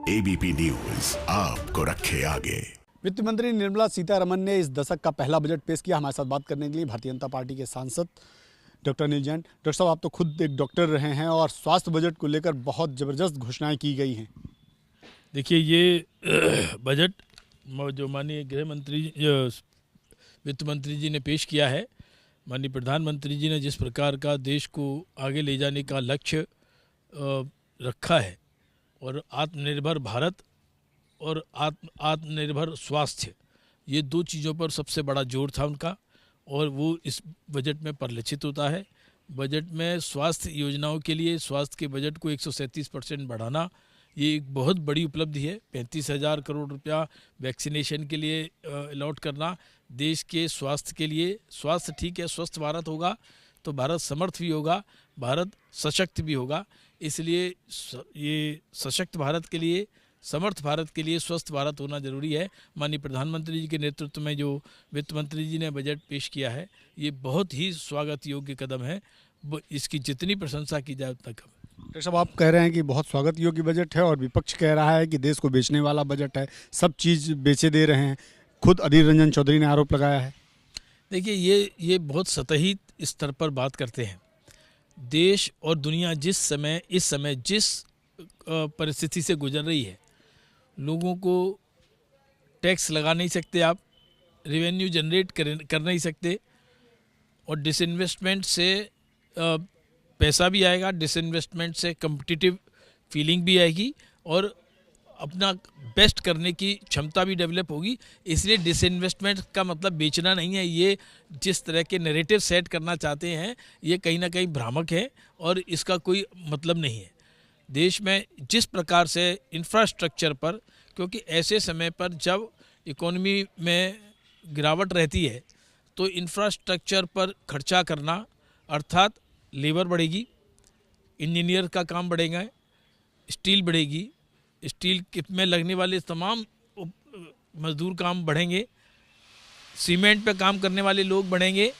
ABP News आपको रखे आगे। वित्त मंत्री निर्मला सीतारमण ने इस दशक का पहला बजट पेश किया। हमारे साथ बात करने के लिए भारतीय जनता पार्टी के सांसद डॉक्टर अनिल जैन। डॉक्टर साहब, आप तो खुद एक डॉक्टर रहे हैं और स्वास्थ्य बजट को लेकर बहुत ज़बरदस्त घोषणाएं की गई हैं। देखिए, ये बजट जो माननीय गृह मंत्री वित्त मंत्री जी ने पेश किया है, माननीय प्रधानमंत्री जी ने जिस प्रकार का देश को आगे ले जाने का लक्ष्य रखा है और आत्मनिर्भर भारत और आत्मनिर्भर स्वास्थ्य, ये दो चीज़ों पर सबसे बड़ा जोर था उनका और वो इस बजट में परिलक्षित होता है। बजट में स्वास्थ्य योजनाओं के लिए स्वास्थ्य के बजट को 137% बढ़ाना, ये एक बहुत बड़ी उपलब्धि है। 35,000 करोड़ रुपया वैक्सीनेशन के लिए अलॉट करना, देश के स्वास्थ्य के लिए। स्वास्थ्य ठीक है, स्वस्थ भारत होगा तो भारत समर्थ भी होगा, भारत सशक्त भी होगा। इसलिए ये सशक्त भारत के लिए, समर्थ भारत के लिए स्वस्थ भारत होना जरूरी है। माननीय प्रधानमंत्री जी के नेतृत्व में जो वित्त मंत्री जी ने बजट पेश किया है, ये बहुत ही स्वागत योग्य कदम है। इसकी जितनी प्रशंसा की जाए उतना कम। डॉक्टर साहब, आप कह रहे हैं कि बहुत स्वागत योग्य बजट है और विपक्ष कह रहा है कि देश को बेचने वाला बजट है, सब चीज़ बेचे दे रहे हैं। खुद अधीर रंजन चौधरी ने आरोप लगाया है। देखिए, ये बहुत सतही स्तर पर बात करते हैं। देश और दुनिया इस समय जिस परिस्थिति से गुजर रही है, लोगों को टैक्स लगा नहीं सकते, आप रेवेन्यू जनरेट कर नहीं सकते और डिसइन्वेस्टमेंट से पैसा भी आएगा, डिसइन्वेस्टमेंट से कम्पिटिटिव फीलिंग भी आएगी और अपना बेस्ट करने की क्षमता भी डेवलप होगी। इसलिए डिसइन्वेस्टमेंट का मतलब बेचना नहीं है। ये जिस तरह के नैरेटिव सेट करना चाहते हैं, ये कहीं ना कहीं भ्रामक है और इसका कोई मतलब नहीं है। देश में जिस प्रकार से इंफ्रास्ट्रक्चर पर, क्योंकि ऐसे समय पर जब इकोनॉमी में गिरावट रहती है तो इंफ्रास्ट्रक्चर पर खर्चा करना, अर्थात लेबर बढ़ेगी, इंजीनियर का काम बढ़ेगा, स्टील बढ़ेगी, स्टील में लगने वाले तमाम मजदूर काम बढ़ेंगे, सीमेंट पे काम करने वाले लोग बढ़ेंगे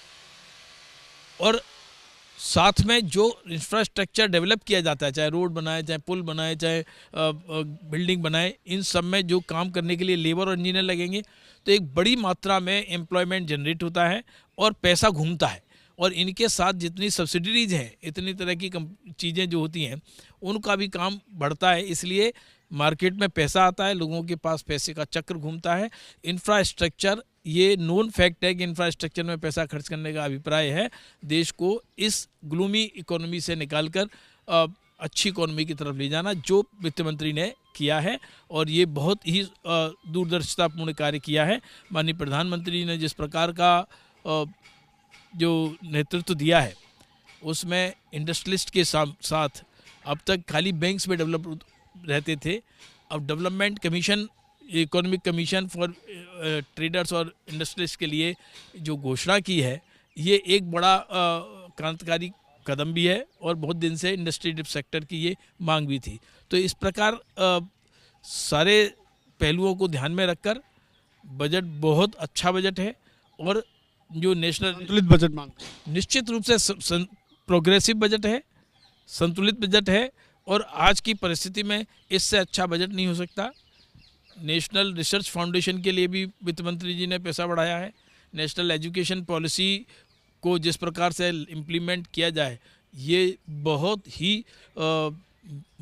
और साथ में जो इंफ्रास्ट्रक्चर डेवलप किया जाता है, चाहे रोड बनाए, चाहे पुल बनाए, चाहे बिल्डिंग बनाए, इन सब में जो काम करने के लिए लेबर और इंजीनियर लगेंगे तो एक बड़ी मात्रा में एम्प्लॉयमेंट जनरेट होता है और पैसा घूमता है। और इनके साथ जितनी सब्सिडीज़ हैं, इतनी तरह की चीज़ें जो होती हैं, उनका भी काम बढ़ता है। इसलिए मार्केट में पैसा आता है, लोगों के पास पैसे का चक्र घूमता है। इंफ्रास्ट्रक्चर, ये नोन फैक्ट है कि इंफ्रास्ट्रक्चर में पैसा खर्च करने का अभिप्राय है देश को इस ग्लूमी इकोनॉमी से निकालकर अच्छी इकोनॉमी की तरफ ले जाना, जो वित्त मंत्री ने किया है और ये बहुत ही दूरदर्शितापूर्ण कार्य किया है। माननीय प्रधानमंत्री ने जिस प्रकार का जो नेतृत्व दिया है, उसमें इंडस्ट्रियलिस्ट के साथ अब तक खाली बैंक्स में डेवलप रहते थे, अब development commission, economic commission for traders और इंडस्ट्रियलिस्ट के लिए जो घोषणा की है, ये एक बड़ा क्रांतिकारी कदम भी है और बहुत दिन से इंडस्ट्री सेक्टर की ये मांग भी थी। तो इस प्रकार सारे पहलुओं को ध्यान में रखकर बजट बहुत अच्छा बजट है और जो नेशनल संतुलित बजट मांग, निश्चित रूप से प्रोग्रेसिव बजट है, संतुलित बजट है और आज की परिस्थिति में इससे अच्छा बजट नहीं हो सकता। नेशनल रिसर्च फाउंडेशन के लिए भी वित्त मंत्री जी ने पैसा बढ़ाया है। नेशनल एजुकेशन पॉलिसी को जिस प्रकार से इम्प्लीमेंट किया जाए, ये बहुत ही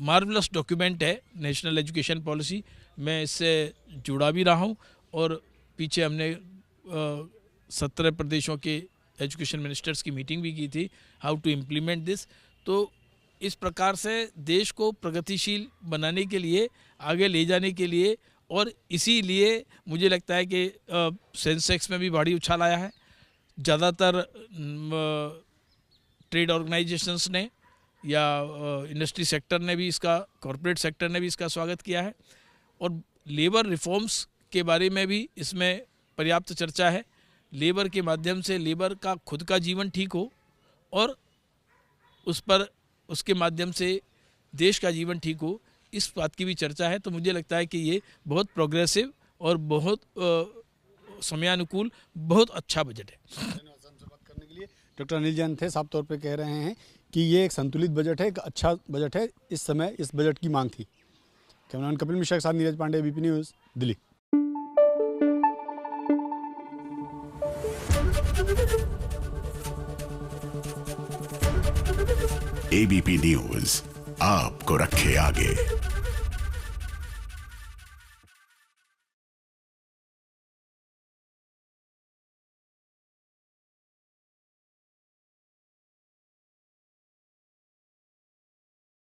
मार्वलस डॉक्यूमेंट है नेशनल एजुकेशन पॉलिसी। मैं इससे जुड़ा भी रहा हूँ और पीछे हमने 17 प्रदेशों के एजुकेशन मिनिस्टर्स की मीटिंग भी की थी, हाउ टू इम्प्लीमेंट दिस। तो इस प्रकार से देश को प्रगतिशील बनाने के लिए, आगे ले जाने के लिए, और इसीलिए मुझे लगता है कि सेंसेक्स में भी भारी उछाल आया है। ज़्यादातर ट्रेड ऑर्गेनाइजेशंस ने या इंडस्ट्री सेक्टर ने भी इसका, कॉरपोरेट सेक्टर ने भी इसका स्वागत किया है और लेबर रिफॉर्म्स के बारे में भी इसमें पर्याप्त चर्चा है। लेबर के माध्यम से लेबर का खुद का जीवन ठीक हो और उसके माध्यम से देश का जीवन ठीक हो, इस बात की भी चर्चा है। तो मुझे लगता है कि ये बहुत प्रोग्रेसिव और बहुत समयानुकूल, बहुत अच्छा बजट है। डॉक्टर अनिल जैन थे, साफ तौर पे कह रहे हैं कि ये एक संतुलित बजट है, एक अच्छा बजट है। इस समय इस बजट की मांग थी। कैमरामैन कपिल मिश्रा के साथ Neeraj Pandey, ABP News, Delhi. ABP News आपको रखे आगे।